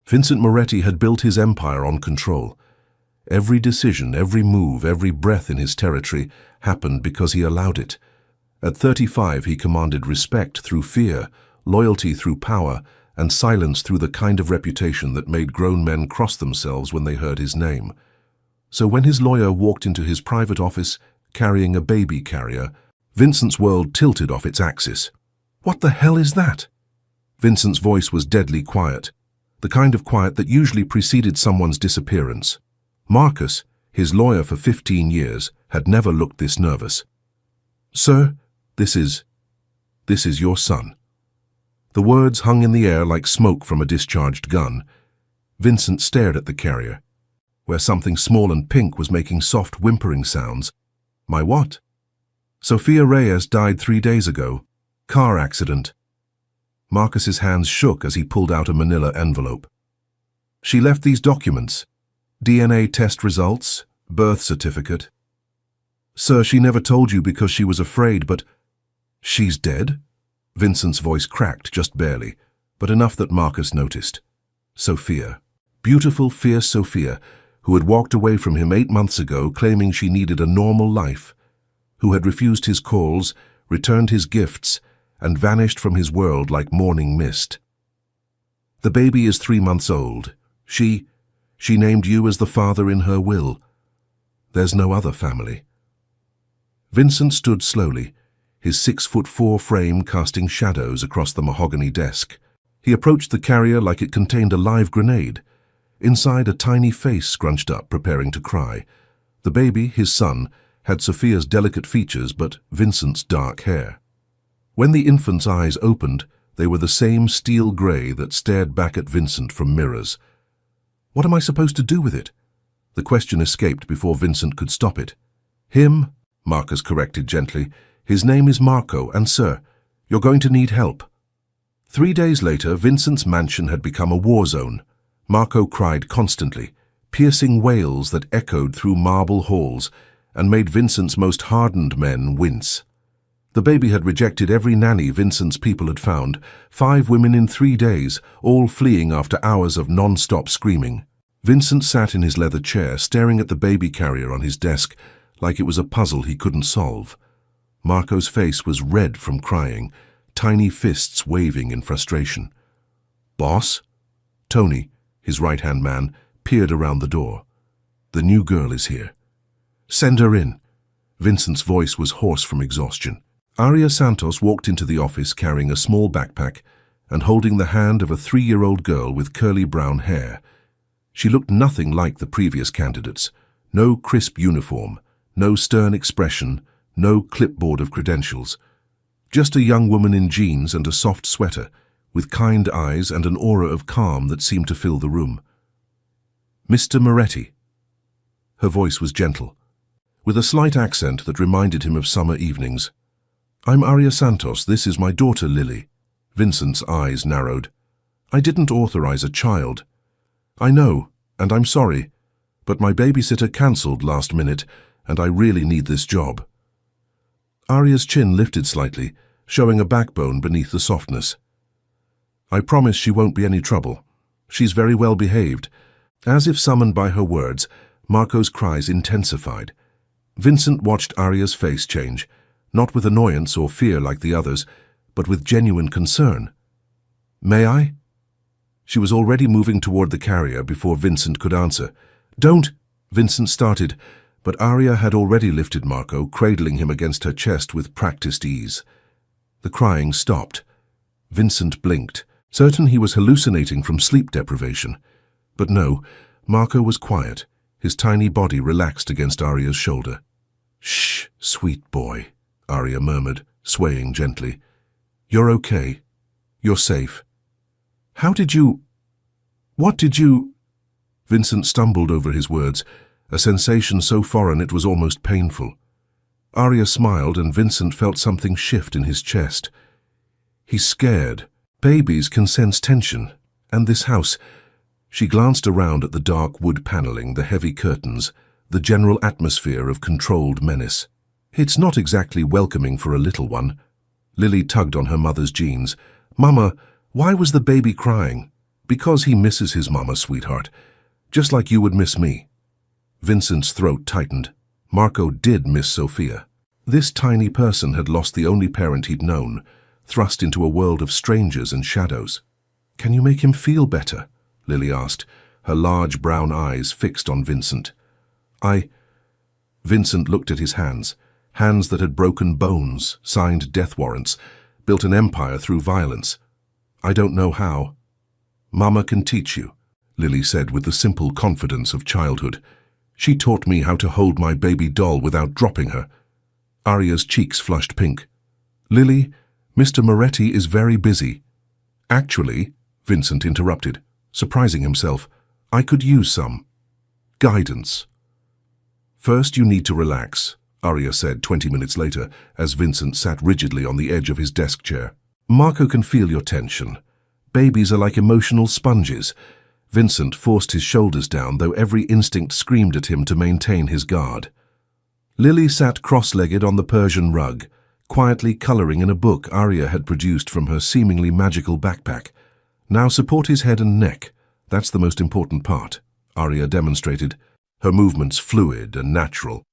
Vincent Moretti had built his empire on control. Every decision, every move, every breath in his territory happened because he allowed it. At 35, he commanded respect through fear, loyalty through power, and silence through the kind of reputation that made grown men cross themselves when they heard his name. So when his lawyer walked into his private office carrying a baby carrier, Vincent's world tilted off its axis. "What the hell is that?" Vincent's voice was deadly quiet, the kind of quiet that usually preceded someone's disappearance. Marcus, his lawyer for 15 years, had never looked this nervous. "Sir, this is your son." The words hung in the air like smoke from a discharged gun. Vincent stared at the carrier, where something small and pink was making soft whimpering sounds. "My what?" "Sophia Reyes died 3 days ago. Car accident." Marcus's hands shook as he pulled out a manila envelope. "She left these documents. DNA test results, birth certificate." "Sir, she never told you because she was afraid, but—" "She's dead?" Vincent's voice cracked just barely, but enough that Marcus noticed. Sophia. Beautiful, fierce Sophia, who had walked away from him 8 months ago claiming she needed a normal life, who had refused his calls, returned his gifts, and vanished from his world like morning mist. "The baby is 3 months old. She named you as the father in her will. There's no other family." Vincent stood slowly, his 6'4" frame casting shadows across the mahogany desk. He approached the carrier like it contained a live grenade. Inside, a tiny face scrunched up, preparing to cry. The baby, his son, had Sophia's delicate features but Vincent's dark hair. When the infant's eyes opened, they were the same steel grey that stared back at Vincent from mirrors. "What am I supposed to do with it?" The question escaped before Vincent could stop it. "Him," Marcus corrected gently. "His name is Marco, and sir, you're going to need help." 3 days later, Vincent's mansion had become a war zone. Marco cried constantly, piercing wails that echoed through marble halls and made Vincent's most hardened men wince. The baby had rejected every nanny Vincent's people had found, 5 women in 3 days, all fleeing after hours of non-stop screaming. Vincent sat in his leather chair, staring at the baby carrier on his desk like it was a puzzle he couldn't solve. Marco's face was red from crying, tiny fists waving in frustration. "Boss?" Tony, his right-hand man, peered around the door. "The new girl is here." "Send her in." Vincent's voice was hoarse from exhaustion. Aria Santos walked into the office carrying a small backpack and holding the hand of a 3-year-old girl with curly brown hair. She looked nothing like the previous candidates. No crisp uniform, no stern expression, no clipboard of credentials. Just a young woman in jeans and a soft sweater, with kind eyes and an aura of calm that seemed to fill the room. "Mr. Moretti." Her voice was gentle, with a slight accent that reminded him of summer evenings. "I'm Aria Santos. This is my daughter, Lily." Vincent's eyes narrowed. "I didn't authorize a child." "I know, and I'm sorry, but my babysitter cancelled last minute, and I really need this job." Aria's chin lifted slightly, showing a backbone beneath the softness. "I promise she won't be any trouble. She's very well behaved." As if summoned by her words, Marco's cries intensified. Vincent watched Aria's face change, not with annoyance or fear like the others, but with genuine concern. "May I?" She was already moving toward the carrier before Vincent could answer. "Don't!" Vincent started, but Aria had already lifted Marco, cradling him against her chest with practiced ease. The crying stopped. Vincent blinked, certain he was hallucinating from sleep deprivation. But no, Marco was quiet, his tiny body relaxed against Aria's shoulder. "Shh, sweet boy," Aria murmured, swaying gently. "You're okay. You're safe." "How did you... What did you..." Vincent stumbled over his words, a sensation so foreign it was almost painful. Aria smiled and Vincent felt something shift in his chest. He's scared. Babies can sense tension. And this house... She glanced around at the dark wood paneling, the heavy curtains, the general atmosphere of controlled menace. "It's not exactly welcoming for a little one." Lily tugged on her mother's jeans. "Mama, why was the baby crying?" Because he misses his mama, sweetheart. Just like you would miss me. Vincent's throat tightened. Marco did miss Sophia. This tiny person had lost the only parent he'd known, thrust into a world of strangers and shadows. "Can you make him feel better?" Lily asked, her large brown eyes fixed on Vincent. Vincent looked at his hands, hands that had broken bones, signed death warrants, built an empire through violence. "I don't know how." "Mama can teach you," Lily said with the simple confidence of childhood. "She taught me how to hold my baby doll without dropping her." Arya's cheeks flushed pink. "Lily, Mr. Moretti is very busy." "Actually," Vincent interrupted, surprising himself, "I could use some guidance." "First you need to relax," Arya said 20 minutes later, as Vincent sat rigidly on the edge of his desk chair. "Marco can feel your tension. Babies are like emotional sponges." Vincent forced his shoulders down, though every instinct screamed at him to maintain his guard. Lily sat cross-legged on the Persian rug, quietly coloring in a book Arya had produced from her seemingly magical backpack. "Now support his head and neck. That's the most important part," Arya demonstrated, her movements fluid and natural.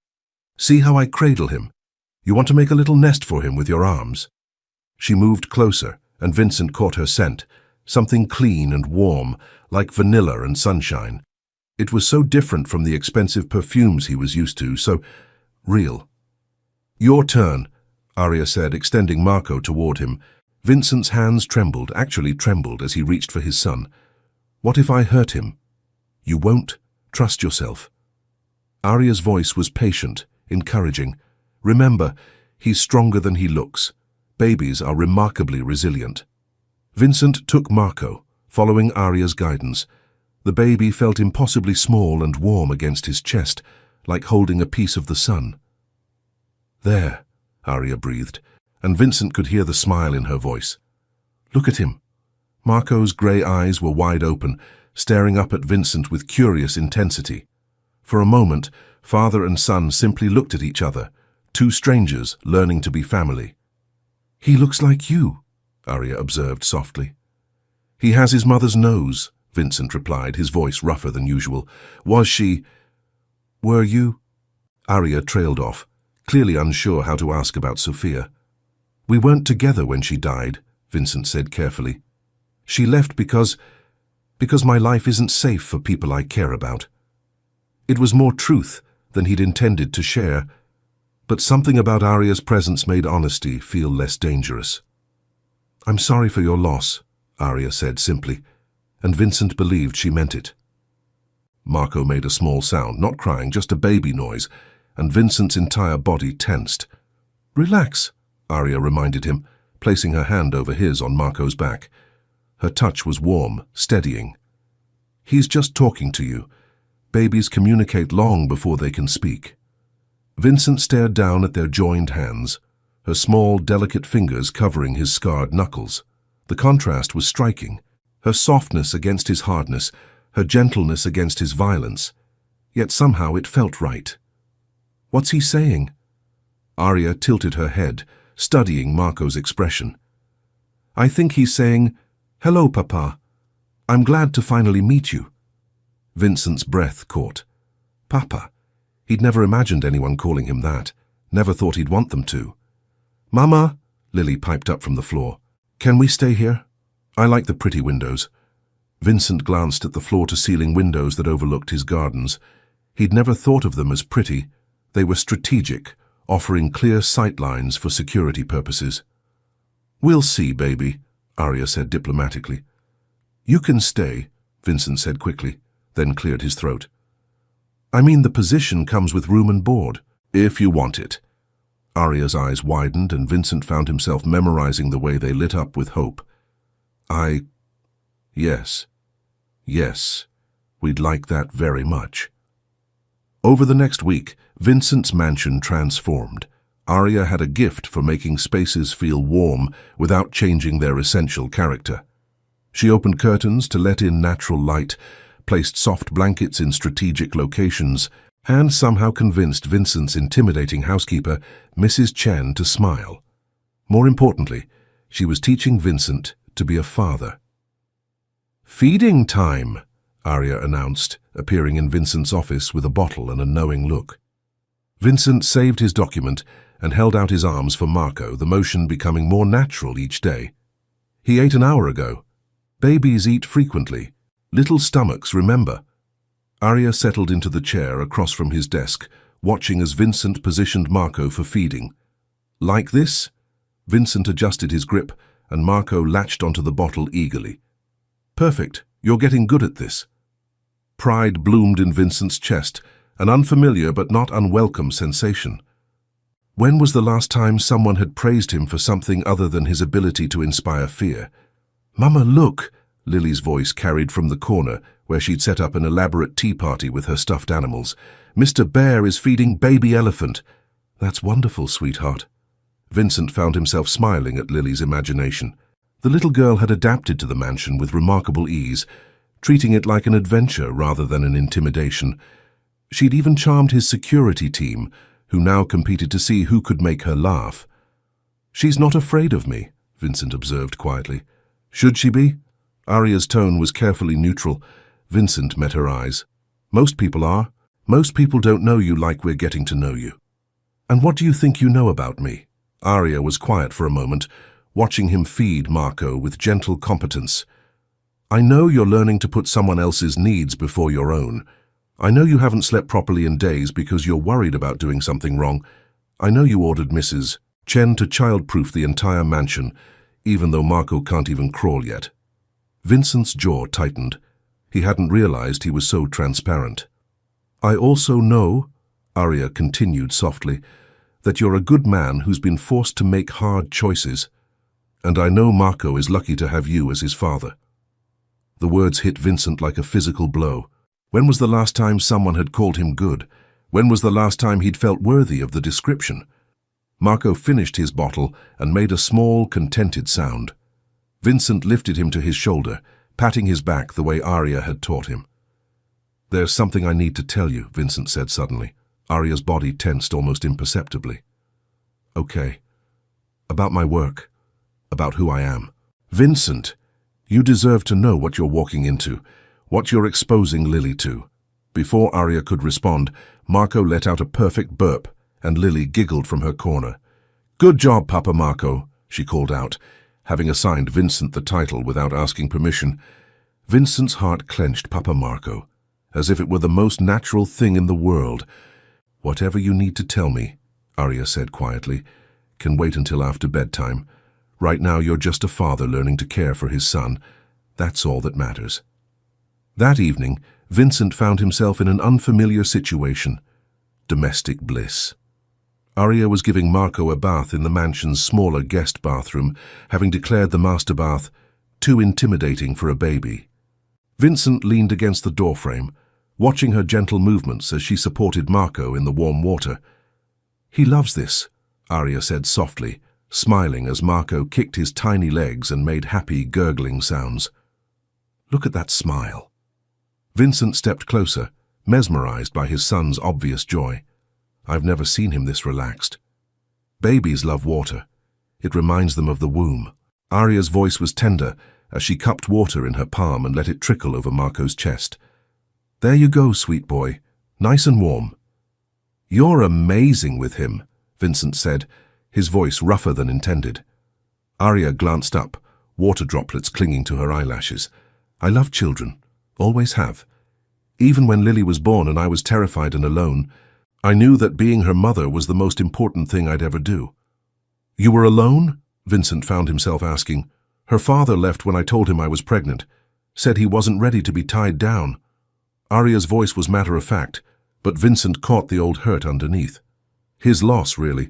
"See how I cradle him? You want to make a little nest for him with your arms." She moved closer, and Vincent caught her scent, something clean and warm, like vanilla and sunshine. It was so different from the expensive perfumes he was used to, so real. "Your turn," Arya said, extending Marco toward him. Vincent's hands trembled, actually trembled, as he reached for his son. "What if I hurt him?" "You won't. Trust yourself." Arya's voice was patient, encouraging. "Remember, he's stronger than he looks. Babies are remarkably resilient." Vincent took Marco, following Arya's guidance. The baby felt impossibly small and warm against his chest, like holding a piece of the sun. "There," Arya breathed, and Vincent could hear the smile in her voice. "Look at him." Marco's grey eyes were wide open, staring up at Vincent with curious intensity. For a moment, father and son simply looked at each other, two strangers learning to be family. "He looks like you," Arya observed softly. "He has his mother's nose," Vincent replied, his voice rougher than usual. Were you?" Arya trailed off, clearly unsure how to ask about Sophia. "We weren't together when she died," Vincent said carefully. "She left because my life isn't safe for people I care about." It was more truth than he'd intended to share, but something about Arya's presence made honesty feel less dangerous. "I'm sorry for your loss," Arya said simply, and Vincent believed she meant it. Marco made a small sound, not crying, just a baby noise, and Vincent's entire body tensed. "Relax," Arya reminded him, placing her hand over his on Marco's back. Her touch was warm, steadying. "He's just talking to you. Babies communicate long before they can speak." Vincent stared down at their joined hands, her small, delicate fingers covering his scarred knuckles. The contrast was striking, her softness against his hardness, her gentleness against his violence. Yet somehow it felt right. "What's he saying?" Arya tilted her head, studying Marco's expression. "I think he's saying, 'Hello, Papa. I'm glad to finally meet you.'" Vincent's breath caught. Papa. He'd never imagined anyone calling him that, never thought he'd want them to. "Mama," Lily piped up from the floor. "Can we stay here? I like the pretty windows." Vincent glanced at the floor-to-ceiling windows that overlooked his gardens. He'd never thought of them as pretty. They were strategic, offering clear sight lines for security purposes. "We'll see, baby," Arya said diplomatically. "You can stay," Vincent said quickly, then cleared his throat. "I mean, the position comes with room and board, if you want it." Arya's eyes widened, and Vincent found himself memorizing the way they lit up with hope. Yes, we'd like that very much." Over the next week, Vincent's mansion transformed. Arya had a gift for making spaces feel warm without changing their essential character. She opened curtains to let in natural light, placed soft blankets in strategic locations, and somehow convinced Vincent's intimidating housekeeper, Mrs. Chen, to smile. More importantly, she was teaching Vincent to be a father. Feeding time, Arya announced, appearing in Vincent's office with a bottle and a knowing look. Vincent saved his document and held out his arms for Marco, the motion becoming more natural each day. He ate an hour ago. Babies eat frequently. Little stomachs remember. Arya settled into the chair across from his desk, watching as Vincent positioned Marco for feeding. Like this? Vincent adjusted his grip, and Marco latched onto the bottle eagerly. Perfect. You're getting good at this. Pride bloomed in Vincent's chest, an unfamiliar but not unwelcome sensation. When was the last time someone had praised him for something other than his ability to inspire fear? "Mama, look!" Lily's voice carried from the corner, where she'd set up an elaborate tea party with her stuffed animals. "Mr. Bear is feeding baby elephant." "That's wonderful, sweetheart." Vincent found himself smiling at Lily's imagination. The little girl had adapted to the mansion with remarkable ease, treating it like an adventure rather than an intimidation. She'd even charmed his security team, who now competed to see who could make her laugh. "She's not afraid of me," Vincent observed quietly. "Should she be?" Arya's tone was carefully neutral. Vincent met her eyes. "Most people are. Most people don't know you like we're getting to know you." "And what do you think you know about me?" Arya was quiet for a moment, watching him feed Marco with gentle competence. "I know you're learning to put someone else's needs before your own. I know you haven't slept properly in days because you're worried about doing something wrong. I know you ordered Mrs. Chen to child-proof the entire mansion, even though Marco can't even crawl yet." Vincent's jaw tightened. He hadn't realized he was so transparent. "I also know," Arya continued softly, "that you're a good man who's been forced to make hard choices. And I know Marco is lucky to have you as his father." The words hit Vincent like a physical blow. When was the last time someone had called him good? When was the last time he'd felt worthy of the description? Marco finished his bottle and made a small, contented sound. Vincent lifted him to his shoulder, patting his back the way Arya had taught him. "There's something I need to tell you," Vincent said suddenly. Arya's body tensed almost imperceptibly. "Okay. About my work. About who I am." "Vincent, you deserve to know what you're walking into, what you're exposing Lily to." Before Arya could respond, Marco let out a perfect burp, and Lily giggled from her corner. "Good job, Papa Marco," she called out, having assigned Vincent the title without asking permission. Vincent's heart clenched. Papa Marco, as if it were the most natural thing in the world. "Whatever you need to tell me," Arya said quietly, "can wait until after bedtime. Right now you're just a father learning to care for his son. That's all that matters." That evening, Vincent found himself in an unfamiliar situation. Domestic bliss. Arya was giving Marco a bath in the mansion's smaller guest bathroom, having declared the master bath too intimidating for a baby. Vincent leaned against the doorframe, watching her gentle movements as she supported Marco in the warm water. "He loves this," Arya said softly, smiling as Marco kicked his tiny legs and made happy, gurgling sounds. "Look at that smile." Vincent stepped closer, mesmerized by his son's obvious joy. "I've never seen him this relaxed." Babies love water. It reminds them of the womb. Arya's voice was tender as she cupped water in her palm and let it trickle over Marco's chest. "There you go, sweet boy. Nice and warm." "You're amazing with him," Vincent said, his voice rougher than intended. Arya glanced up, water droplets clinging to her eyelashes. "I love children. Always have. Even when Lily was born and I was terrified and alone, I knew that being her mother was the most important thing I'd ever do." "You were alone?" Vincent found himself asking. "Her father left when I told him I was pregnant. Said he wasn't ready to be tied down." Arya's voice was matter-of-fact, but Vincent caught the old hurt underneath. His loss, really.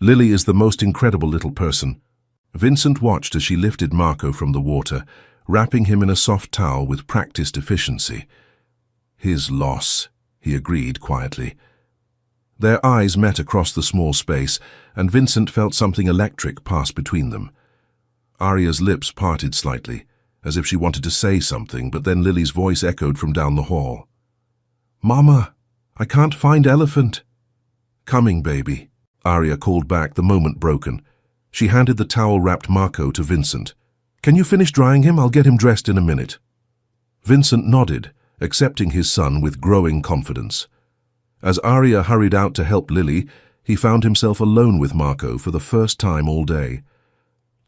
Lily is the most incredible little person. Vincent watched as she lifted Marco from the water, wrapping him in a soft towel with practiced efficiency. "His loss," he agreed quietly. Their eyes met across the small space, and Vincent felt something electric pass between them. Arya's lips parted slightly, as if she wanted to say something, but then Lily's voice echoed from down the hall. "Mama, I can't find elephant." "Coming, baby," Arya called back, the moment broken. She handed the towel-wrapped Marco to Vincent. "Can you finish drying him? I'll get him dressed in a minute." Vincent nodded, accepting his son with growing confidence. As Arya hurried out to help Lily, he found himself alone with Marco for the first time all day.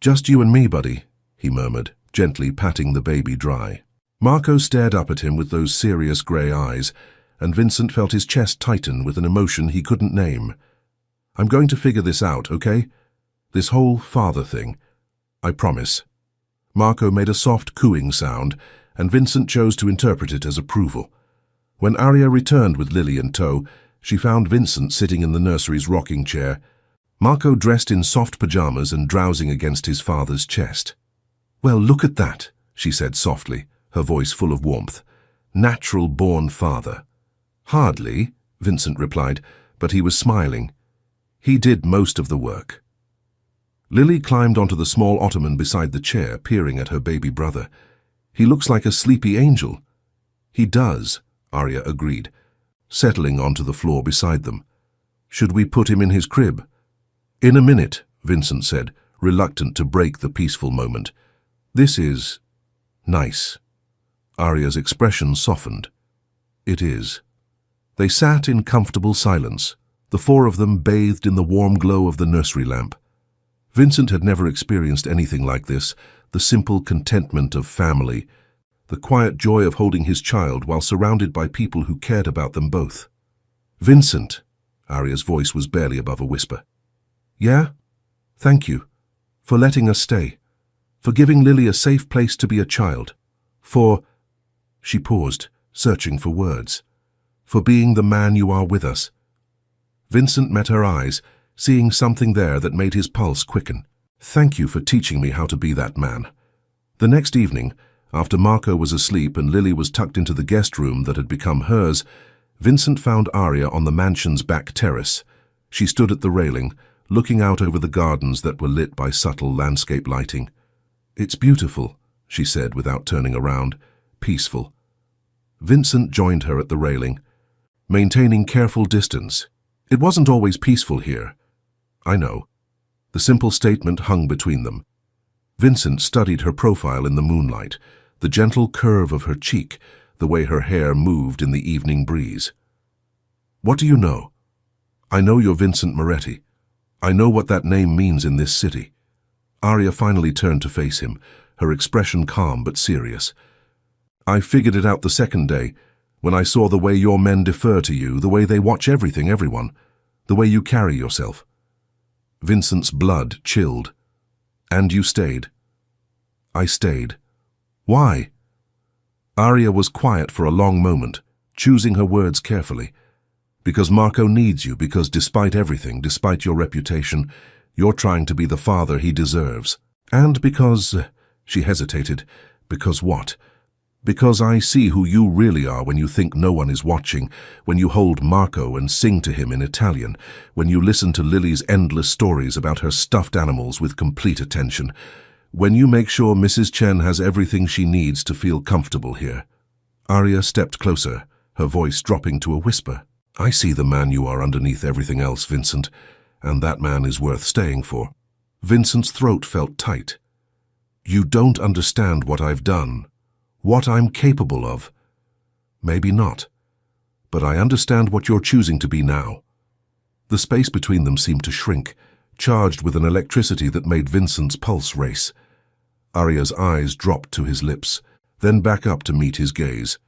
"Just you and me, buddy," he murmured, gently patting the baby dry. Marco stared up at him with those serious grey eyes, and Vincent felt his chest tighten with an emotion he couldn't name. "I'm going to figure this out, okay? This whole father thing. I promise." Marco made a soft cooing sound, and Vincent chose to interpret it as approval. When Arya returned with Lily in tow, she found Vincent sitting in the nursery's rocking chair, Marco dressed in soft pajamas and drowsing against his father's chest. "Well, look at that," she said softly, her voice full of warmth. "Natural-born father." "Hardly," Vincent replied, but he was smiling. "He did most of the work." Lily climbed onto the small ottoman beside the chair, peering at her baby brother. "He looks like a sleepy angel." "He does," Arya agreed, settling onto the floor beside them. "Should we put him in his crib?" "In a minute," Vincent said, reluctant to break the peaceful moment. "This is nice." Arya's expression softened. "It is." They sat in comfortable silence, the four of them bathed in the warm glow of the nursery lamp. Vincent had never experienced anything like this, the simple contentment of family, the quiet joy of holding his child while surrounded by people who cared about them both. "Vincent," Arya's voice was barely above a whisper. "Yeah? Thank you. For letting us stay. For giving Lily a safe place to be a child. For—" She paused, searching for words. "For being the man you are with us." Vincent met her eyes, seeing something there that made his pulse quicken. "Thank you for teaching me how to be that man." The next evening, after Marco was asleep and Lily was tucked into the guest room that had become hers, Vincent found Arya on the mansion's back terrace. She stood at the railing, looking out over the gardens that were lit by subtle landscape lighting. "It's beautiful," she said without turning around. "Peaceful." Vincent joined her at the railing, maintaining careful distance. "It wasn't always peaceful here." "I know." The simple statement hung between them. Vincent studied her profile in the moonlight, the gentle curve of her cheek, the way her hair moved in the evening breeze. "What do you know?" "I know you're Vincent Moretti. I know what that name means in this city." Arya finally turned to face him, her expression calm but serious. "I figured it out the second day, when I saw the way your men defer to you, the way they watch everyone, the way you carry yourself." Vincent's blood chilled. "And you stayed?" "I stayed." "Why?" Arya was quiet for a long moment, choosing her words carefully. "Because Marco needs you, because despite everything, despite your reputation, you're trying to be the father he deserves. And because—" she hesitated. "Because what?" "Because I see who you really are when you think no one is watching, when you hold Marco and sing to him in Italian, when you listen to Lily's endless stories about her stuffed animals with complete attention, when you make sure Mrs. Chen has everything she needs to feel comfortable here." Arya stepped closer, her voice dropping to a whisper. "I see the man you are underneath everything else, Vincent, and that man is worth staying for." Vincent's throat felt tight. "You don't understand what I've done. What I'm capable of." "Maybe not. But I understand what you're choosing to be now." The space between them seemed to shrink, charged with an electricity that made Vincent's pulse race. Arya's eyes dropped to his lips, then back up to meet his gaze.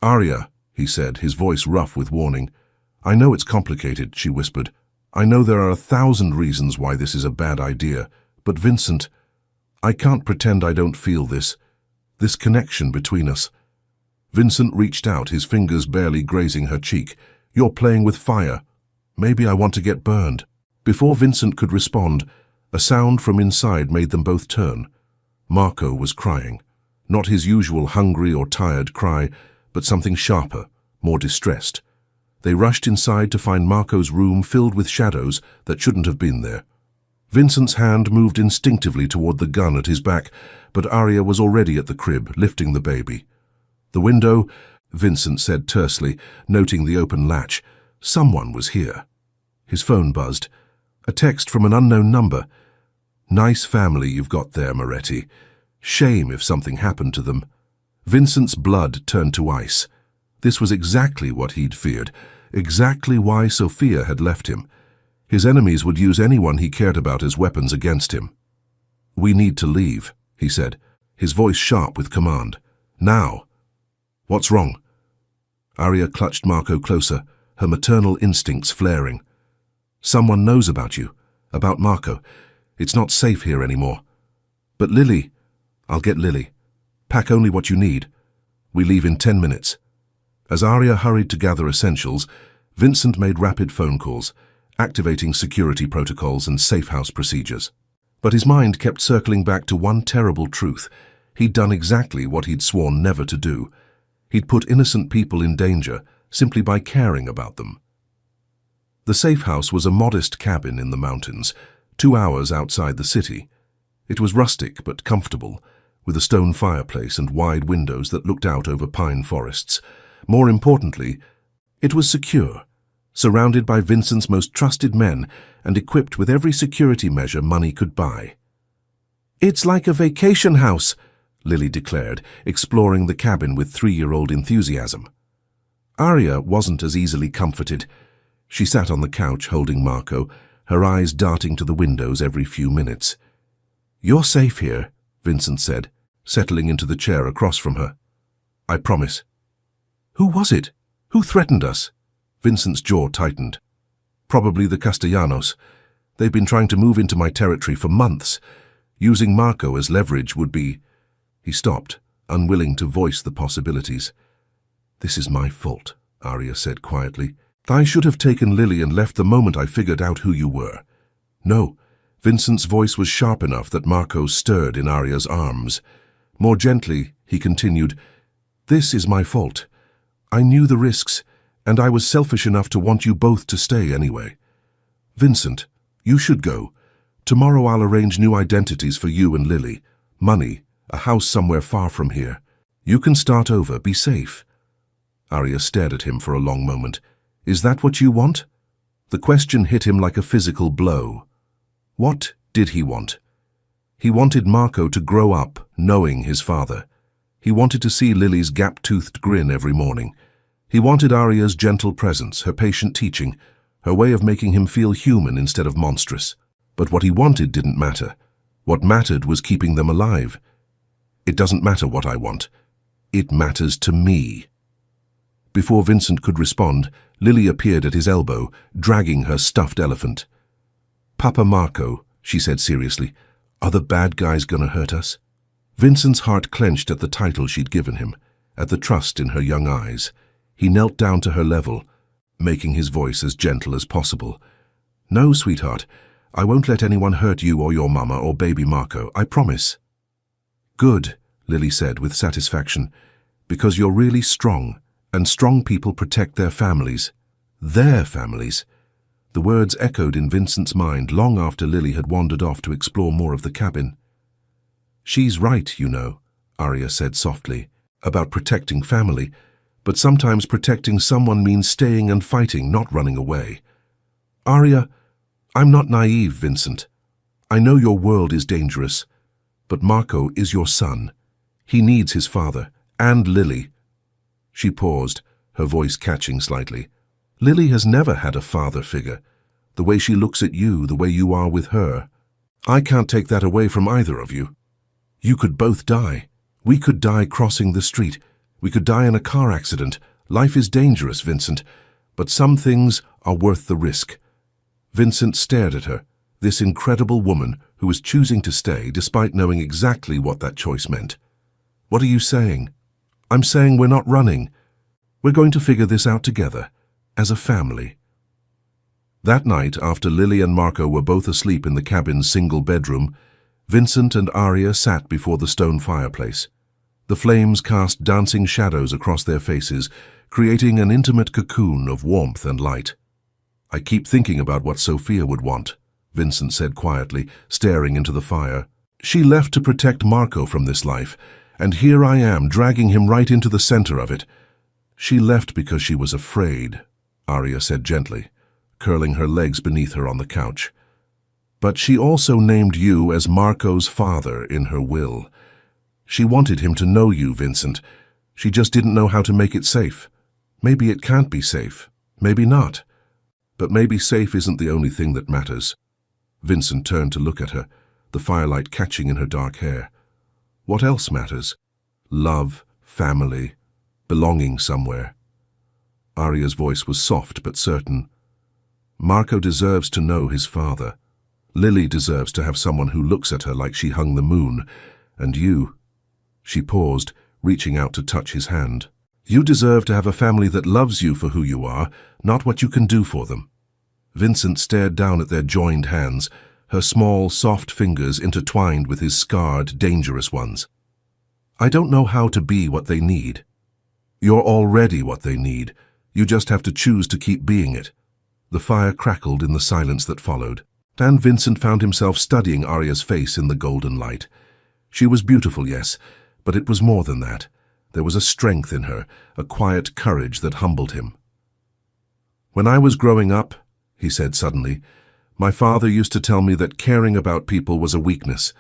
"Arya," he said, his voice rough with warning. "I know it's complicated," she whispered. "I know there are 1,000 reasons why this is a bad idea. But Vincent, I can't pretend I don't feel this connection between us." Vincent reached out, his fingers barely grazing her cheek. "You're playing with fire. Maybe I want to get burned." Before Vincent could respond, a sound from inside made them both turn. Marco was crying. Not his usual hungry or tired cry, but something sharper, more distressed. They rushed inside to find Marco's room filled with shadows that shouldn't have been there. Vincent's hand moved instinctively toward the gun at his back, but Arya was already at the crib, lifting the baby. "The window," Vincent said tersely, noting the open latch. Someone was here. His phone buzzed. A text from an unknown number. "Nice family you've got there, Moretti. Shame if something happened to them." Vincent's blood turned to ice. This was exactly what he'd feared, exactly why Sophia had left him. His enemies would use anyone he cared about as weapons against him. "We need to leave," he said, his voice sharp with command. "Now." "What's wrong?" Arya clutched Marco closer, her maternal instincts flaring. "Someone knows about you, about Marco. It's not safe here anymore." "But Lily—" "I'll get Lily. Pack only what you need. We leave in 10 minutes. As Arya hurried to gather essentials, Vincent made rapid phone calls, activating security protocols and safe house procedures. But his mind kept circling back to one terrible truth. He'd done exactly what he'd sworn never to do. He'd put innocent people in danger simply by caring about them. The safe house was a modest cabin in the mountains, 2 hours outside the city. It was rustic but comfortable, with a stone fireplace and wide windows that looked out over pine forests. More importantly, it was secure, surrounded by Vincent's most trusted men and equipped with every security measure money could buy. "It's like a vacation house," Lily declared, exploring the cabin with 3-year-old enthusiasm. Arya wasn't as easily comforted. She sat on the couch holding Marco, her eyes darting to the windows every few minutes. "You're safe here," Vincent said, settling into the chair across from her. "I promise." "Who was it? Who threatened us?" Vincent's jaw tightened. "Probably the Castellanos. They've been trying to move into my territory for months. Using Marco as leverage would be—" He stopped, unwilling to voice the possibilities. "This is my fault," Arya said quietly. "I should have taken Lily and left the moment I figured out who you were." "No." Vincent's voice was sharp enough that Marco stirred in Arya's arms. More gently, he continued, "This is my fault. I knew the risks, and I was selfish enough to want you both to stay anyway. Vincent, you should go. Tomorrow I'll arrange new identities for you and Lily. Money, a house somewhere far from here. You can start over, be safe." Arya stared at him for a long moment. "Is that what you want?" The question hit him like a physical blow. What did he want? He wanted Marco to grow up knowing his father. He wanted to see Lily's gap-toothed grin every morning. He wanted Arya's gentle presence, her patient teaching, her way of making him feel human instead of monstrous. But what he wanted didn't matter. What mattered was keeping them alive. "It doesn't matter what I want. It matters to me." Before Vincent could respond, Lily appeared at his elbow, dragging her stuffed elephant. "Papa Marco," she said seriously, "are the bad guys gonna hurt us?" Vincent's heart clenched at the title she'd given him, at the trust in her young eyes. He knelt down to her level, making his voice as gentle as possible. "No, sweetheart, I won't let anyone hurt you or your mama or baby Marco, I promise." "Good," Lily said with satisfaction, "because you're really strong, and strong people protect their families. Their families." The words echoed in Vincent's mind long after Lily had wandered off to explore more of the cabin. "She's right, you know," Arya said softly, "about protecting family, but sometimes protecting someone means staying and fighting, not running away. Arya, I'm not naive, Vincent. I know your world is dangerous, but Marco is your son. He needs his father, and Lily." She paused, her voice catching slightly. "Lily has never had a father figure. The way she looks at you, the way you are with her. I can't take that away from either of you. You could both die. We could die crossing the street. We could die in a car accident. Life is dangerous, Vincent, but some things are worth the risk." Vincent stared at her, this incredible woman who was choosing to stay despite knowing exactly what that choice meant. "What are you saying?" "I'm saying we're not running. We're going to figure this out together, as a family." That night, after Lily and Marco were both asleep in the cabin's single bedroom, Vincent and Arya sat before the stone fireplace. The flames cast dancing shadows across their faces, creating an intimate cocoon of warmth and light. "I keep thinking about what Sophia would want," Vincent said quietly, staring into the fire. "She left to protect Marco from this life, and here I am, dragging him right into the center of it." "She left because she was afraid," Arya said gently, curling her legs beneath her on the couch. "But she also named you as Marco's father in her will. She wanted him to know you, Vincent. She just didn't know how to make it safe. Maybe it can't be safe. Maybe not. But maybe safe isn't the only thing that matters. Vincent turned to look at her, the firelight catching in her dark hair. What else matters? Love, family, belonging somewhere. Arya's voice was soft but certain. Marco deserves to know his father. Lily deserves to have someone who looks at her like she hung the moon. And you... She paused, reaching out to touch his hand. You deserve to have a family that loves you for who you are, not what you can do for them. Vincent stared down at their joined hands, her small, soft fingers intertwined with his scarred, dangerous ones. I don't know how to be what they need. You're already what they need. You just have to choose to keep being it. The fire crackled in the silence that followed, and Vincent found himself studying Arya's face in the golden light. She was beautiful, yes, but it was more than that. There was a strength in her, a quiet courage that humbled him. When I was growing up, he said suddenly, my father used to tell me that caring about people was a weakness,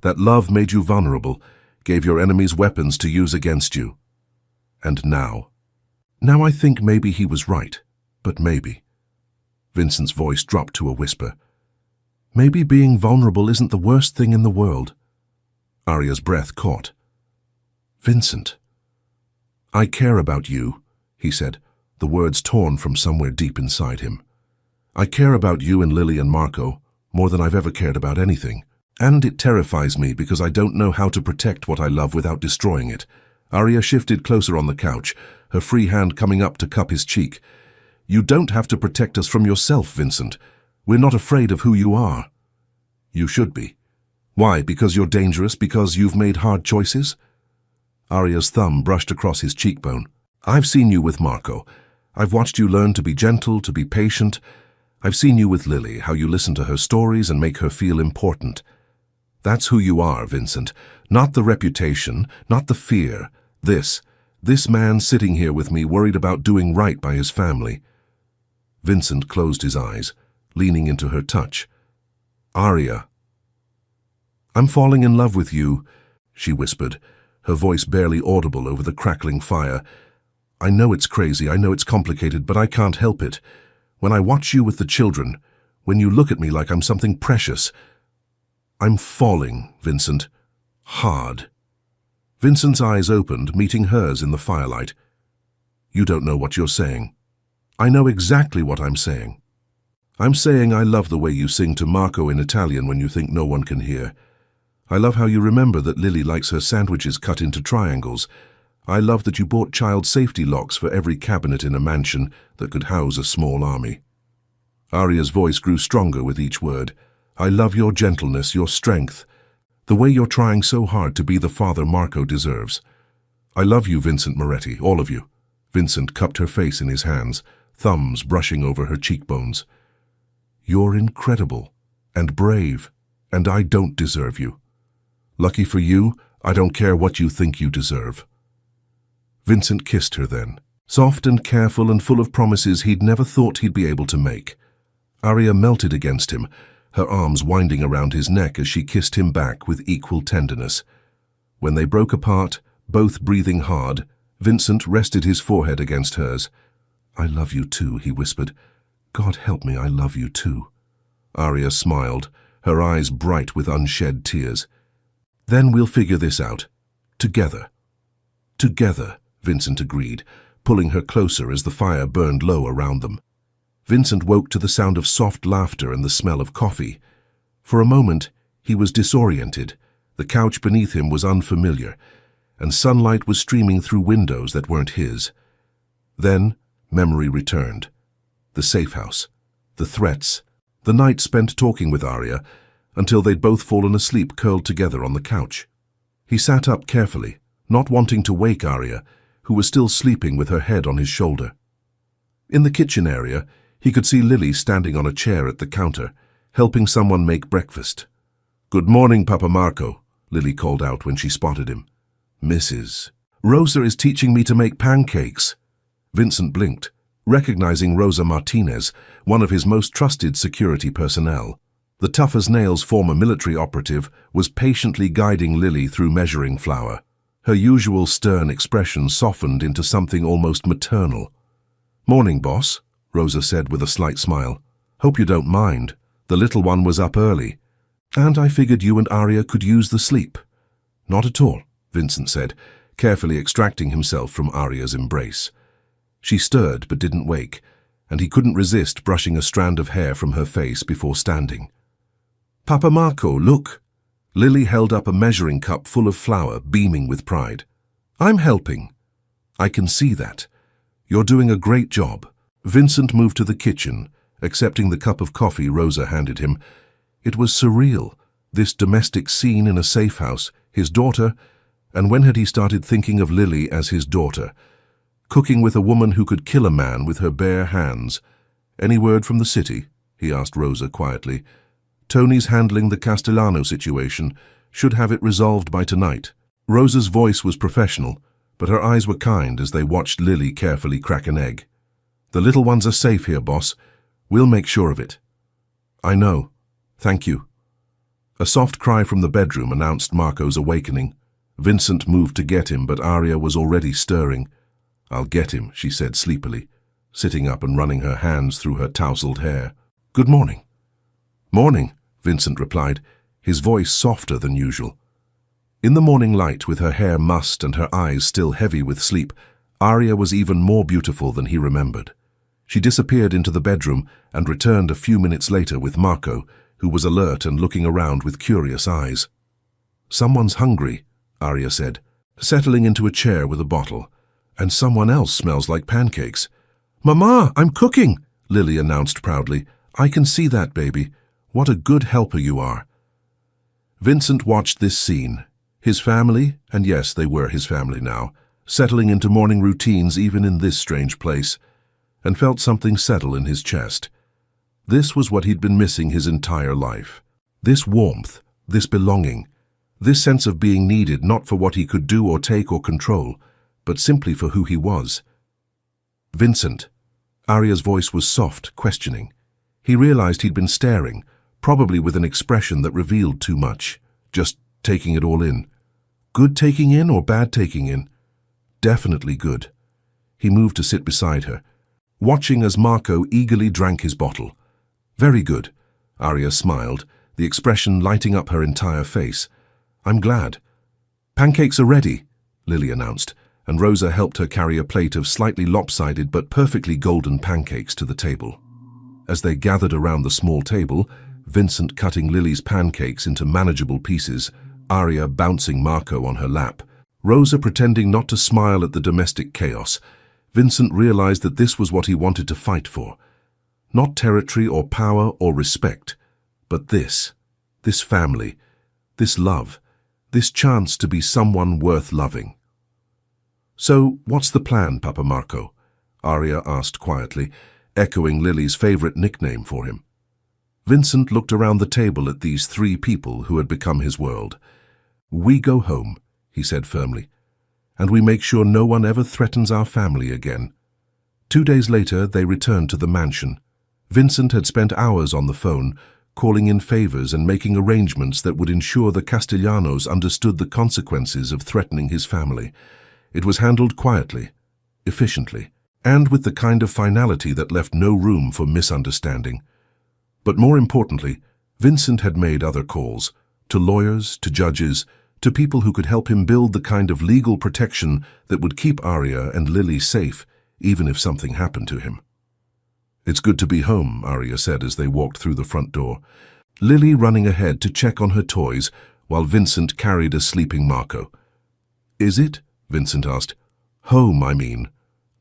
that love made you vulnerable, gave your enemies weapons to use against you. And now I think maybe he was right, but maybe. Vincent's voice dropped to a whisper. Maybe being vulnerable isn't the worst thing in the world. Arya's breath caught. Vincent. I care about you, he said, the words torn from somewhere deep inside him. I care about you and Lily and Marco more than I've ever cared about anything. And it terrifies me because I don't know how to protect what I love without destroying it. Arya shifted closer on the couch, her free hand coming up to cup his cheek. You don't have to protect us from yourself, Vincent. We're not afraid of who you are. You should be. Why? Because you're dangerous? Because you've made hard choices? Arya's thumb brushed across his cheekbone. I've seen you with Marco. I've watched you learn to be gentle, to be patient. I've seen you with Lily, how you listen to her stories and make her feel important. That's who you are, Vincent. Not the reputation, not the fear. This man sitting here with me worried about doing right by his family. Vincent closed his eyes, leaning into her touch. Arya. I'm falling in love with you, she whispered, her voice barely audible over the crackling fire. I know it's crazy, I know it's complicated, but I can't help it. When I watch you with the children, when you look at me like I'm something precious, I'm falling, Vincent. Hard. Vincent's eyes opened, meeting hers in the firelight. You don't know what you're saying. I know exactly what I'm saying. I'm saying I love the way you sing to Marco in Italian when you think no one can hear. I love how you remember that Lily likes her sandwiches cut into triangles. I love that you bought child safety locks for every cabinet in a mansion that could house a small army. Arya's voice grew stronger with each word. I love your gentleness, your strength, the way you're trying so hard to be the father Marco deserves. I love you, Vincent Moretti, all of you. Vincent cupped her face in his hands, thumbs brushing over her cheekbones. You're incredible and brave, and I don't deserve you. Lucky for you, I don't care what you think you deserve. Vincent kissed her then, soft and careful and full of promises he'd never thought he'd be able to make. Arya melted against him, her arms winding around his neck as she kissed him back with equal tenderness. When they broke apart, both breathing hard, Vincent rested his forehead against hers. I love you too, he whispered. God help me, I love you too. Arya smiled, her eyes bright with unshed tears. Then we'll figure this out. Together. Together, Vincent agreed, pulling her closer as the fire burned low around them. Vincent woke to the sound of soft laughter and the smell of coffee. For a moment, he was disoriented. The couch beneath him was unfamiliar, and sunlight was streaming through windows that weren't his. Then, memory returned. The safe house, the threats, the night spent talking with Arya, until they'd both fallen asleep curled together on the couch. He sat up carefully, not wanting to wake Arya, who was still sleeping with her head on his shoulder. In the kitchen area, he could see Lily standing on a chair at the counter, helping someone make breakfast. Good morning, Papa Marco, Lily called out when she spotted him. Mrs. Rosa is teaching me to make pancakes. Vincent blinked, recognizing Rosa Martinez, one of his most trusted security personnel. The tough-as-nails former military operative was patiently guiding Lily through measuring flour. Her usual stern expression softened into something almost maternal. "Morning, boss," Rosa said with a slight smile. "Hope you don't mind. The little one was up early, and I figured you and Arya could use the sleep." "Not at all," Vincent said, carefully extracting himself from Arya's embrace. She stirred but didn't wake, and he couldn't resist brushing a strand of hair from her face before standing. "Papa Marco, look!" Lily held up a measuring cup full of flour, beaming with pride. "I'm helping." "I can see that. You're doing a great job." Vincent moved to the kitchen, accepting the cup of coffee Rosa handed him. It was surreal, this domestic scene in a safe house, his daughter, and when had he started thinking of Lily as his daughter? Cooking with a woman who could kill a man with her bare hands. "Any word from the city?" he asked Rosa quietly. "Tony's handling the Castellano situation. Should have it resolved by tonight." Rosa's voice was professional, but her eyes were kind as they watched Lily carefully crack an egg. "The little ones are safe here, boss. We'll make sure of it." "I know. Thank you." A soft cry from the bedroom announced Marco's awakening. Vincent moved to get him, but Arya was already stirring. "I'll get him," she said sleepily, sitting up and running her hands through her tousled hair. "Good morning." "Morning," Vincent replied, his voice softer than usual. In the morning light, with her hair mussed and her eyes still heavy with sleep, Arya was even more beautiful than he remembered. She disappeared into the bedroom and returned a few minutes later with Marco, who was alert and looking around with curious eyes. "Someone's hungry," Arya said, settling into a chair with a bottle. "And someone else smells like pancakes." "Mama, I'm cooking," Lily announced proudly. "I can see that, baby. What a good helper you are." Vincent watched this scene. His family, and yes, they were his family now, settling into morning routines even in this strange place, and felt something settle in his chest. This was what he'd been missing his entire life. This warmth, this belonging, this sense of being needed not for what he could do or take or control, but simply for who he was. "Vincent." Arya's voice was soft, questioning. He realized he'd been staring, probably with an expression that revealed too much, just taking it all in. Good taking in or bad taking in? Definitely good. He moved to sit beside her, watching as Marco eagerly drank his bottle. "Very good," Arya smiled, the expression lighting up her entire face. "I'm glad." "Pancakes are ready," Lily announced, and Rosa helped her carry a plate of slightly lopsided but perfectly golden pancakes to the table. As they gathered around the small table, Vincent cutting Lily's pancakes into manageable pieces, Arya bouncing Marco on her lap, Rosa pretending not to smile at the domestic chaos, Vincent realized that this was what he wanted to fight for. Not territory or power or respect, but this family, this love, this chance to be someone worth loving. "So, what's the plan, Papa Marco?" Arya asked quietly, echoing Lily's favorite nickname for him. Vincent looked around the table at these three people who had become his world. "We go home," he said firmly, "and we make sure no one ever threatens our family again." 2 days later, they returned to the mansion. Vincent had spent hours on the phone, calling in favors and making arrangements that would ensure the Castellanos understood the consequences of threatening his family. It was handled quietly, efficiently, and with the kind of finality that left no room for misunderstanding. But more importantly, Vincent had made other calls, to lawyers, to judges, to people who could help him build the kind of legal protection that would keep Arya and Lily safe, even if something happened to him. "It's good to be home," Arya said as they walked through the front door, Lily running ahead to check on her toys while Vincent carried a sleeping Marco. "Is it?" Vincent asked. "Home, I mean."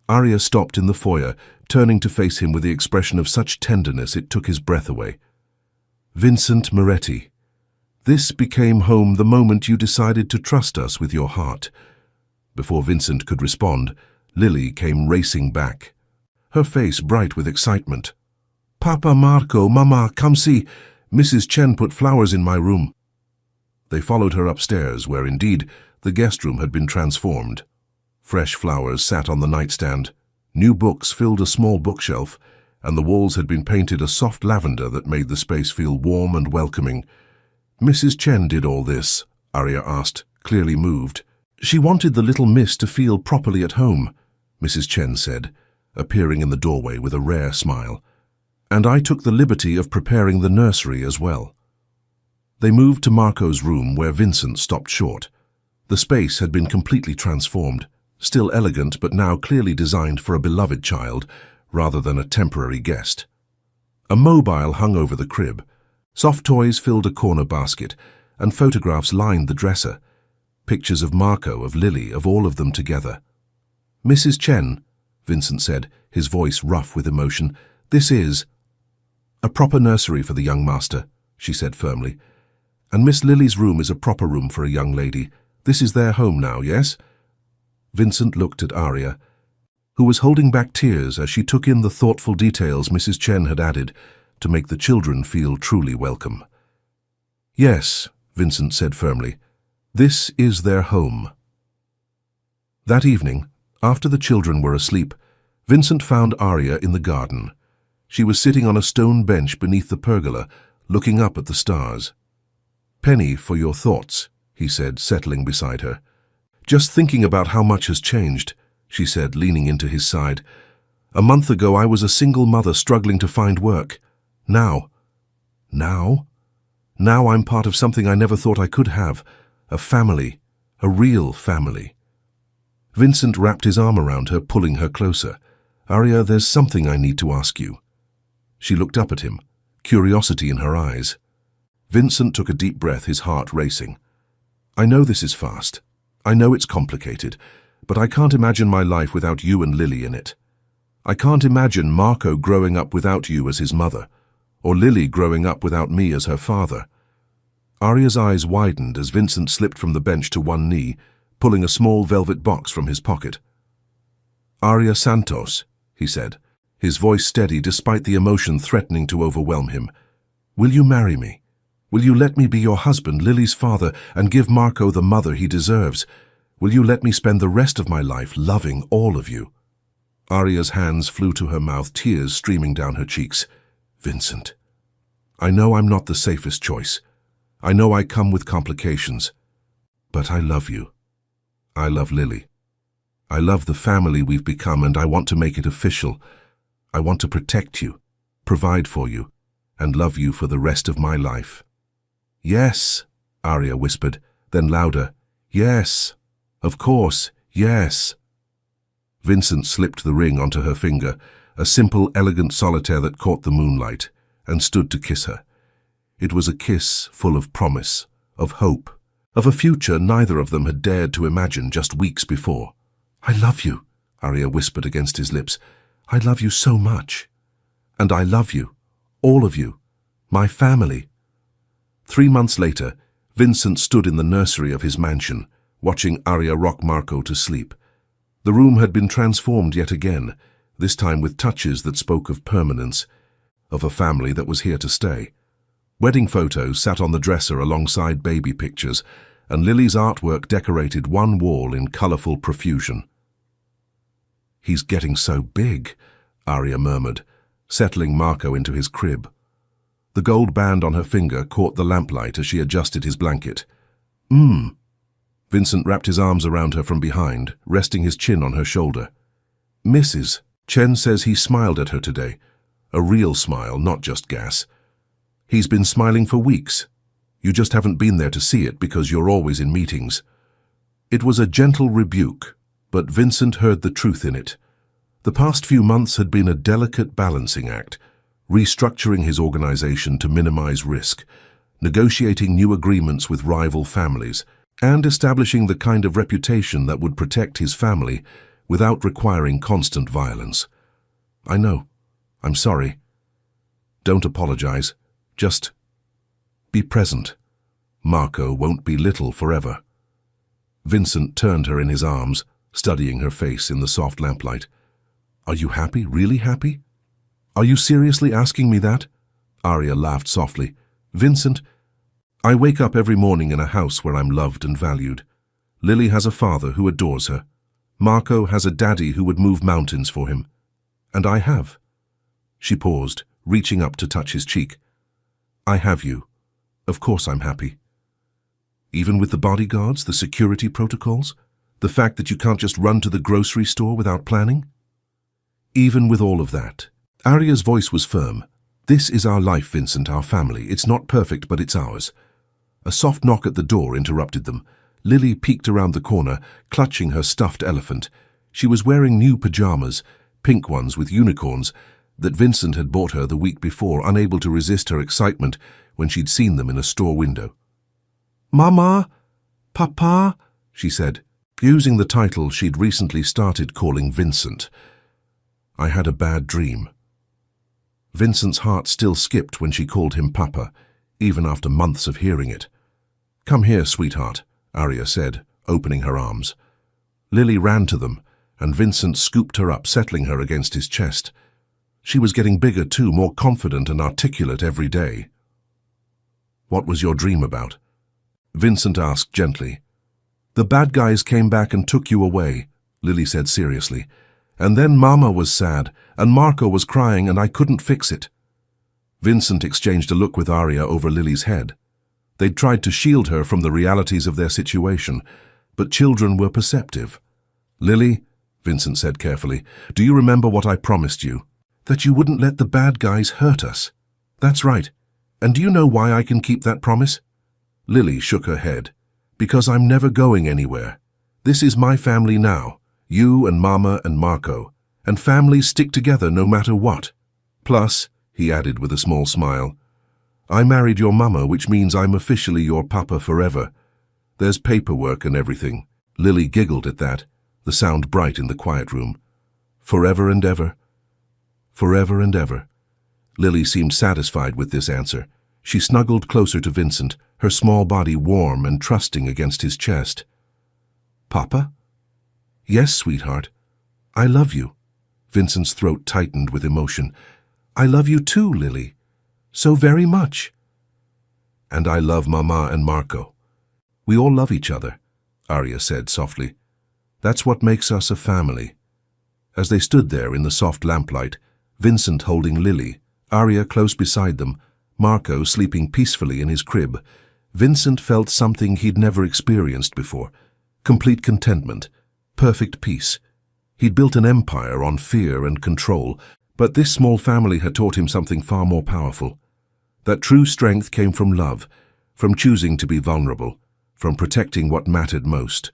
Arya stopped in the foyer, turning to face him with the expression of such tenderness it took his breath away. "Vincent Moretti, this became home the moment you decided to trust us with your heart." Before Vincent could respond, Lily came racing back, her face bright with excitement. "Papa Marco, Mama, come see. Mrs. Chen put flowers in my room." They followed her upstairs, where indeed the guest room had been transformed. Fresh flowers sat on the nightstand, new books filled a small bookshelf, and the walls had been painted a soft lavender that made the space feel warm and welcoming. "Mrs. Chen did all this?" Arya asked, clearly moved. "She wanted the little miss to feel properly at home," Mrs. Chen said, appearing in the doorway with a rare smile. "And I took the liberty of preparing the nursery as well." They moved to Marco's room, where Vincent stopped short. The space had been completely transformed, still elegant but now clearly designed for a beloved child rather than a temporary guest. A mobile hung over the crib. Soft toys filled a corner basket, and photographs lined the dresser. Pictures of Marco, of Lily, of all of them together. "Mrs. Chen," Vincent said, his voice rough with emotion, "this is a proper nursery for the young master," she said firmly. "And Miss Lily's room is a proper room for a young lady. This is their home now, yes?" Vincent looked at Arya, who was holding back tears as she took in the thoughtful details Mrs. Chen had added to make the children feel truly welcome. "Yes," Vincent said firmly, "this is their home." That evening, after the children were asleep, Vincent found Arya in the garden. She was sitting on a stone bench beneath the pergola, looking up at the stars. "Penny, for your thoughts," he said, settling beside her. "Just thinking about how much has changed," she said, leaning into his side. "A month ago I was a single mother struggling to find work. Now I'm part of something I never thought I could have, a family, a real family." Vincent wrapped his arm around her, pulling her closer. "Arya, there's something I need to ask you." She looked up at him, curiosity in her eyes. Vincent took a deep breath, his heart racing. "I know this is fast. I know it's complicated, but I can't imagine my life without you and Lily in it. I can't imagine Marco growing up without you as his mother, or Lily growing up without me as her father." Arya's eyes widened as Vincent slipped from the bench to one knee, pulling a small velvet box from his pocket. "Arya Santos," he said, his voice steady despite the emotion threatening to overwhelm him. "Will you marry me? Will you let me be your husband, Lily's father, and give Marco the mother he deserves? Will you let me spend the rest of my life loving all of you?" Arya's hands flew to her mouth, tears streaming down her cheeks. "Vincent, I know I'm not the safest choice. I know I come with complications. But I love you. I love Lily. I love the family we've become, and I want to make it official. I want to protect you, provide for you, and love you for the rest of my life." "Yes," Arya whispered, then louder, "Yes, of course, yes." Vincent slipped the ring onto her finger, a simple, elegant solitaire that caught the moonlight, and stood to kiss her. It was a kiss full of promise, of hope, of a future neither of them had dared to imagine just weeks before. "I love you," Arya whispered against his lips. "I love you so much. And I love you, all of you, my family." 3 months later, Vincent stood in the nursery of his mansion, watching Arya rock Marco to sleep. The room had been transformed yet again, this time with touches that spoke of permanence, of a family that was here to stay. Wedding photos sat on the dresser alongside baby pictures, and Lily's artwork decorated one wall in colourful profusion. "He's getting so big," Arya murmured, settling Marco into his crib. The gold band on her finger caught the lamplight as she adjusted his blanket. Vincent wrapped his arms around her from behind, resting his chin on her shoulder. "Mrs. Chen says he smiled at her today. A real smile, not just gas. He's been smiling for weeks. You just haven't been there to see it because you're always in meetings." It was a gentle rebuke, but Vincent heard the truth in it. The past few months had been a delicate balancing act, restructuring his organization to minimize risk, negotiating new agreements with rival families, and establishing the kind of reputation that would protect his family without requiring constant violence. "I know. I'm sorry. Don't apologize. Just be present. Marco won't be little forever." Vincent turned her in his arms, studying her face in the soft lamplight. "Are you happy, really happy? Are you seriously asking me that?" Arya laughed softly. "Vincent, I wake up every morning in a house where I'm loved and valued. Lily has a father who adores her. Marco has a daddy who would move mountains for him. And I have." She paused, reaching up to touch his cheek. I have you. Of course I'm happy. Even with the bodyguards, the security protocols, the fact that you can't just run to the grocery store without planning? Even with all of that. Arya's voice was firm. This is our life, Vincent, our family. It's not perfect, but it's ours. A soft knock at the door interrupted them. Lily peeked around the corner, clutching her stuffed elephant. She was wearing new pajamas, pink ones with unicorns, that Vincent had bought her the week before, unable to resist her excitement when she'd seen them in a store window. Mama? Papa? She said, using the title she'd recently started calling Vincent. I had a bad dream. Vincent's heart still skipped when she called him Papa, even after months of hearing it. Come here, sweetheart, Arya said, opening her arms. Lily ran to them, and Vincent scooped her up, settling her against his chest. She was getting bigger too, more confident and articulate every day. What was your dream about? Vincent asked gently. The bad guys came back and took you away, Lily said seriously. And then Mama was sad, and Marco was crying, and I couldn't fix it. Vincent exchanged a look with Arya over Lily's head. They'd tried to shield her from the realities of their situation, but children were perceptive. Lily, Vincent said carefully, do you remember what I promised you? That you wouldn't let the bad guys hurt us. That's right. And do you know why I can keep that promise? Lily shook her head. Because I'm never going anywhere. This is my family now. You and Mama and Marco. And families stick together no matter what. Plus, he added with a small smile, I married your Mama, which means I'm officially your Papa forever. There's paperwork and everything. Lily giggled at that, the sound bright in the quiet room. Forever and ever. Forever and ever. Lily seemed satisfied with this answer. She snuggled closer to Vincent, her small body warm and trusting against his chest. Papa? Yes, sweetheart. I love you. Vincent's throat tightened with emotion. I love you too, Lily. So very much. And I love Mama and Marco. We all love each other, Arya said softly. That's what makes us a family. As they stood there in the soft lamplight, Vincent holding Lily, Arya close beside them, Marco sleeping peacefully in his crib, Vincent felt something he'd never experienced before. Complete contentment, perfect peace. He'd built an empire on fear and control, but this small family had taught him something far more powerful. That true strength came from love, from choosing to be vulnerable, from protecting what mattered most.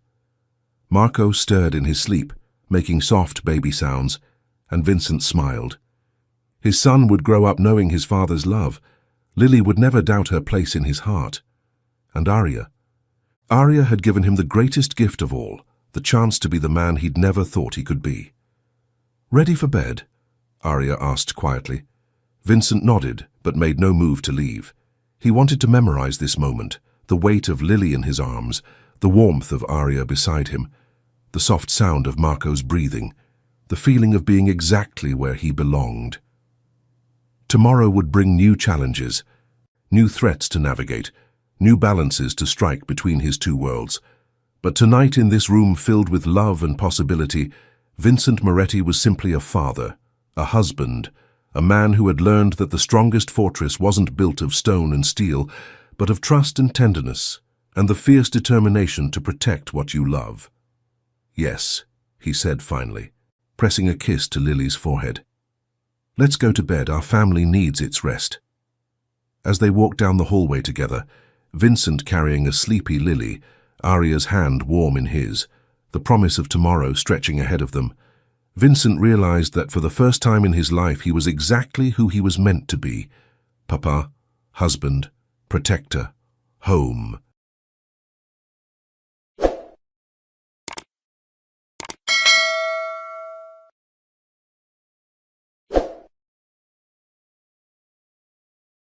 Marco stirred in his sleep, making soft baby sounds, and Vincent smiled. His son would grow up knowing his father's love. Lily would never doubt her place in his heart. And Arya had given him the greatest gift of all, the chance to be the man he'd never thought he could be. Ready for bed? Arya asked quietly. Vincent nodded, but made no move to leave. He wanted to memorize this moment, the weight of Lily in his arms, the warmth of Arya beside him, the soft sound of Marco's breathing, the feeling of being exactly where he belonged. Tomorrow would bring new challenges, new threats to navigate, new balances to strike between his two worlds. But tonight, in this room filled with love and possibility, Vincent Moretti was simply a father, a husband, a man who had learned that the strongest fortress wasn't built of stone and steel, but of trust and tenderness, and the fierce determination to protect what you love. Yes, he said finally, pressing a kiss to Lily's forehead. Let's go to bed, our family needs its rest. As they walked down the hallway together, Vincent carrying a sleepy Lily, Arya's hand warm in his, the promise of tomorrow stretching ahead of them, Vincent realized that for the first time in his life he was exactly who he was meant to be. Papa, husband, protector, home.